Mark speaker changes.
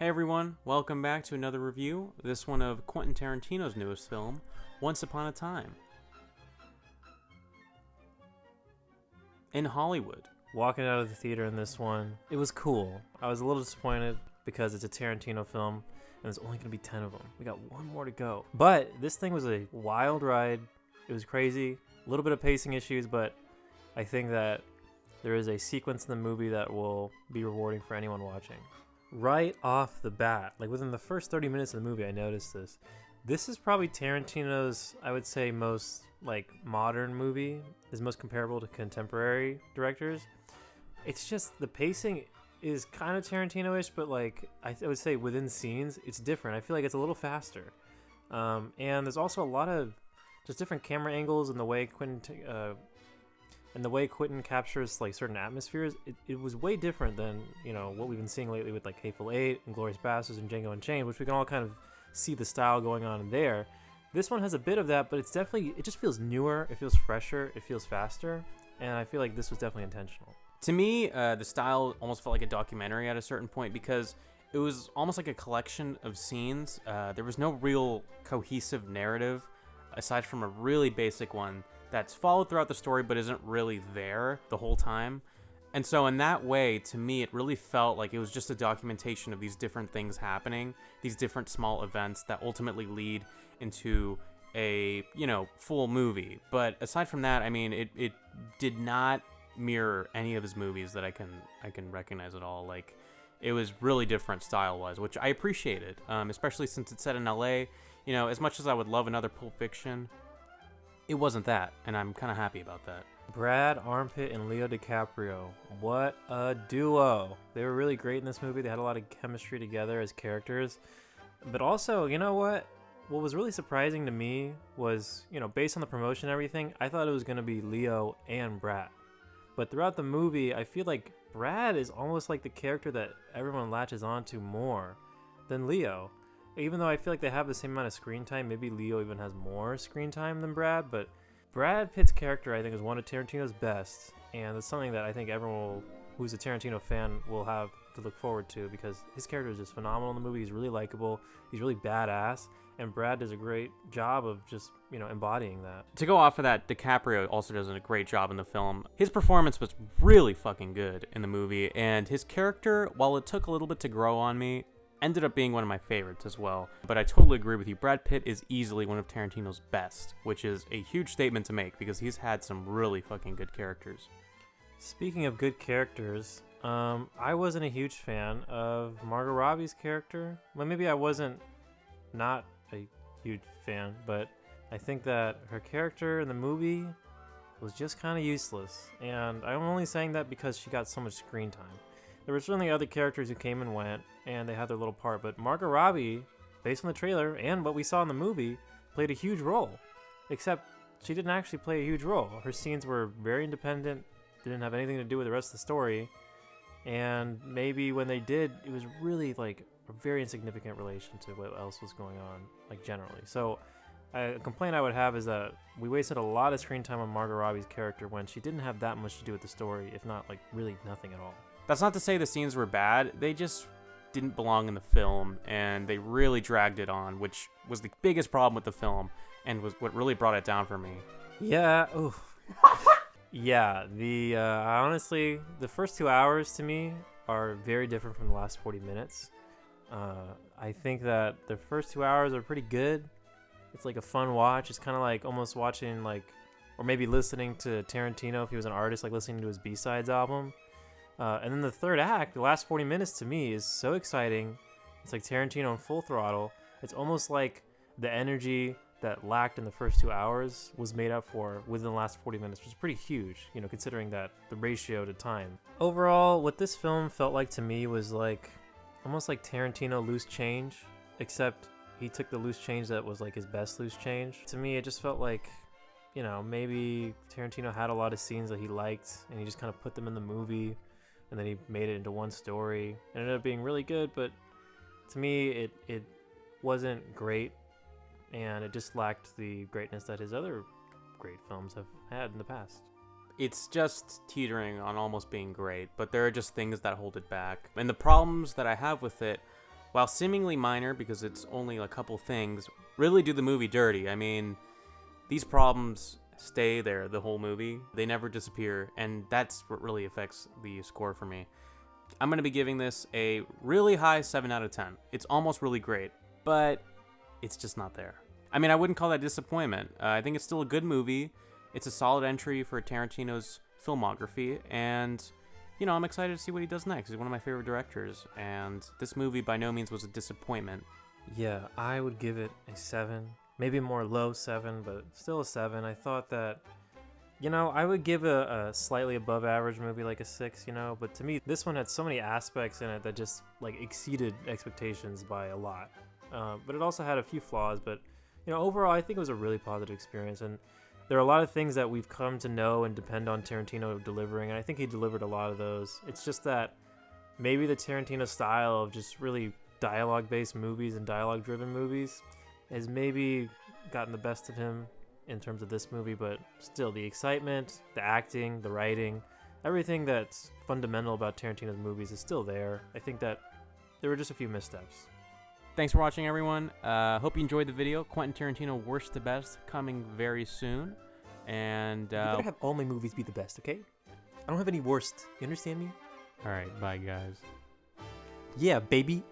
Speaker 1: Hey everyone, welcome back to another review, this one of Quentin Tarantino's newest film, Once Upon a Time in Hollywood.
Speaker 2: Walking out of the theater in this one, it was cool. I was a little disappointed because it's a Tarantino film and there's only going to be 10 of them. We got one more to go. But this thing was a wild ride. It was crazy. A little bit of pacing issues, but I think that there is a sequence in the movie that will be rewarding for anyone watching. Right off the bat, like within the first 30 minutes of the movie, I noticed this. This is probably Tarantino's, I would say, most like modern movie. Is most comparable to contemporary directors. It's just the pacing is kind of Tarantino-ish, but like I would say within scenes, it's different. I feel like it's a little faster, and there's also a lot of just different camera angles and the way Quentin captures like certain atmospheres. It was way different than what we've been seeing lately with like Hateful Eight and Glorious Bastards and Django Unchained, which we can all kind of see the style going on in there. This one has a bit of that, but it just feels newer, it feels fresher, it feels faster, and I feel like this was definitely intentional.
Speaker 1: To me, the style almost felt like a documentary at a certain point because it was almost like a collection of scenes. There was no real cohesive narrative aside from a really basic one that's followed throughout the story but isn't really there the whole time. And so in that way, to me, it really felt like it was just a documentation of these different things happening, these different small events that ultimately lead into a, full movie. But aside from that, I mean, it did not mirror any of his movies that I can recognize at all. Like, it was really different style-wise, which I appreciated, especially since it's set in LA. As much as I would love another Pulp Fiction, it wasn't that, and I'm kind of happy about that.
Speaker 2: Brad Armpit and Leo DiCaprio, what a duo. They were really great in this movie. They had a lot of chemistry together as characters. But also, you know what was really surprising to me was, based on the promotion and everything, I thought it was going to be Leo and Brad. But throughout the movie, I feel like Brad is almost like the character that everyone latches onto more than Leo. Even though I feel like they have the same amount of screen time, maybe Leo even has more screen time than Brad, but Brad Pitt's character, I think, is one of Tarantino's best, and it's something that I think everyone who's a Tarantino fan will have to look forward to because his character is just phenomenal in the movie. He's really likable, he's really badass, and Brad does a great job of just, embodying that.
Speaker 1: To go off of that, DiCaprio also does a great job in the film. His performance was really fucking good in the movie, and his character, while it took a little bit to grow on me, ended up being one of my favorites as well. But I totally agree with you. Brad Pitt is easily one of Tarantino's best, which is a huge statement to make because he's had some really fucking good characters.
Speaker 2: Speaking of good characters, I wasn't a huge fan of Margot Robbie's character. Well, maybe I wasn't not a huge fan, but I think that her character in the movie was just kind of useless. And I'm only saying that because she got so much screen time. There were certainly other characters who came and went, and they had their little part, but Margot Robbie, based on the trailer and what we saw in the movie, played a huge role. Except she didn't actually play a huge role. Her scenes were very independent, didn't have anything to do with the rest of the story, and maybe when they did, it was really like a very insignificant relation to what else was going on, like generally. So a complaint I would have is that we wasted a lot of screen time on Margot Robbie's character when she didn't have that much to do with the story, if not like really nothing at all.
Speaker 1: That's not to say the scenes were bad. They just didn't belong in the film, and they really dragged it on, which was the biggest problem with the film and was what really brought it down for me.
Speaker 2: Yeah. Ooh. Yeah. Honestly, the first 2 hours to me are very different from the last 40 minutes. I think that the first 2 hours are pretty good. It's like a fun watch. It's kind of like almost watching or maybe listening to Tarantino if he was an artist, like listening to his B-sides album. And then the third act, the last 40 minutes to me is so exciting. It's like Tarantino in full throttle. It's almost like the energy that lacked in the first 2 hours was made up for within the last 40 minutes, which is pretty huge, considering that the ratio to time. Overall, what this film felt like to me was like almost like Tarantino loose change, except he took the loose change that was like his best loose change. To me, it just felt like, maybe Tarantino had a lot of scenes that he liked and he just kind of put them in the movie. And then he made it into one story. It ended up being really good, but to me, it wasn't great, and it just lacked the greatness that his other great films have had in the past.
Speaker 1: It's just teetering on almost being great, but there are just things that hold it back. And the problems that I have with it while seemingly minor because it's only a couple things, really do the movie dirty. I mean, these problems stay there the whole movie. They never disappear, and that's what really affects the score for me. I'm going to be giving this a really high 7 out of 10. It's almost really great, but it's just not there. I mean, I wouldn't call that disappointment. I think it's still a good movie. It's a solid entry for Tarantino's filmography, and, you know, I'm excited to see what he does next. He's one of my favorite directors, and this movie by no means was a disappointment.
Speaker 2: Yeah, I would give it a 7. Maybe more low 7, but still a 7. I thought that, you know, I would give a slightly above average movie like a 6, you know, but to me, this one had so many aspects in it that just, like, exceeded expectations by a lot. But it also had a few flaws, but, you know, overall, I think it was a really positive experience, and there are a lot of things that we've come to know and depend on Tarantino delivering, and I think he delivered a lot of those. It's just that maybe the Tarantino style of just really dialogue-based movies and dialogue-driven movies has maybe gotten the best of him in terms of this movie, but still, the excitement, the acting, the writing, everything that's fundamental about Tarantino's movies is still there. I think that there were just a few missteps.
Speaker 1: Thanks for watching, everyone. Hope you enjoyed the video. Quentin Tarantino, Worst to Best, coming very soon. And,
Speaker 3: You better have all my movies be the best, okay? I don't have any worst. You understand me?
Speaker 1: all right, bye, guys.
Speaker 3: Yeah, baby.